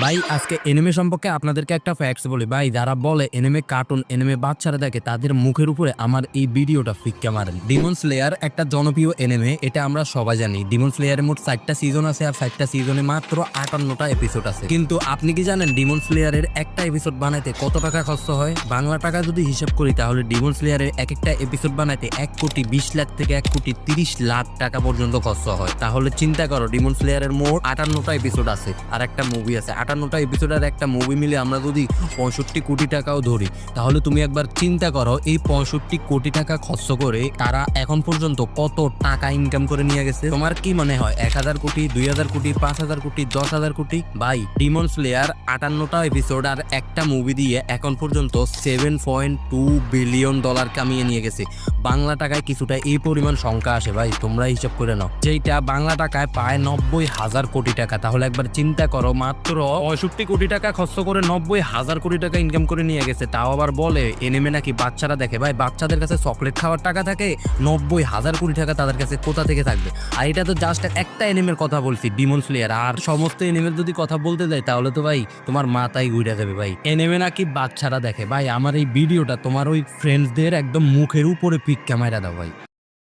ভাই আজকে এনিমে সম্পর্কে আপনাদেরকে একটা ফ্যাক্টস বলি ভাই, যারা বলে এনিমে কার্টুন এনিমে বাচ্চারা দেখে তাদের মুখের উপরে আমার এই ভিডিওটা ফিক্কা মারেন। ডিমন স্লেয়ার একটা জনপ্রিয় এনিমে, এটা আমরা সবাই জানি। ডিমন স্লেয়ারের মোট 4টা সিজন আছে আর 4টা সিজনে মাত্র 58টা এপিসোড আছে। কিন্তু আপনি কি জানেন ডিমন স্লেয়ারের একটা এপিসোড বানাইতে কত টাকা খরচ হয়? বাংলা টাকা যদি হিসাব করি তাহলে ডিমন স্লেয়ারের এক একটা এপিসোড বানাইতে 1,20,00,000 থেকে 1,30,00,000 টাকা পর্যন্ত খরচ হয়। তাহলে চিন্তা করো ডিমন স্লেয়ারের মোট 58টা এপিসোড আছে আর একটা মুভি আছে। 58টা এপিসোড আর একটা মুভি মিলে আমরা যদি 65 কোটি টাকাও ধরি, তাহলে তুমি একবার চিন্তা করো এই 65 কোটি টাকা খরচ করে তারা এখন পর্যন্ত কত টাকা ইনকাম করে নিয়ে গেছে। তোমার কি মনে হয় 1,000 কোটি, 2,000 কোটি, 5,000 কোটি, 10,000 কোটি? ভাই ডিমন স্লেয়ার 58টা এপিসোড আর একটা মুভি দিয়ে এখন পর্যন্ত $7.2 বিলিয়ন কামিয়ে নিয়ে গেছে। বাংলা টাকায় কিছুটা এই পরিমাণ সংখ্যা আসে ভাই, তোমরা হিসাব করে নাও, যেটা বাংলা টাকায় প্রায় 90,000 কোটি টাকা। তাহলে একবার চিন্তা করো, মাত্র 65 কোটি টাকা খরচ করে 90,000 কোটি টাকা ইনকাম করে নিয়ে গেছে। তাও আবার বলে এনিমে নাকি বাচ্চারা দেখে। ভাই বাচ্চাদের কাছে চকলেট খাওয়ার টাকা থাকে, 90,000 কোটি টাকা তাদের কাছে কোথা থেকে থাকবে? আর এটা তো জাস্ট একটা এনিমের কথা বলছি, ডিমন স্লেয়ার। আর সমস্ত এনিমের যদি কথা বলতে যাই তাহলে তো ভাই তোমার মাথায় ঘুরে যাবে। ভাই এনিমে নাকি বাচ্চারা দেখে, ভাই আমার এই ভিডিওটা তোমার ওই ফ্রেন্ডসদের একদম মুখের উপরে পিক ক্যামেরা দাও ভাই।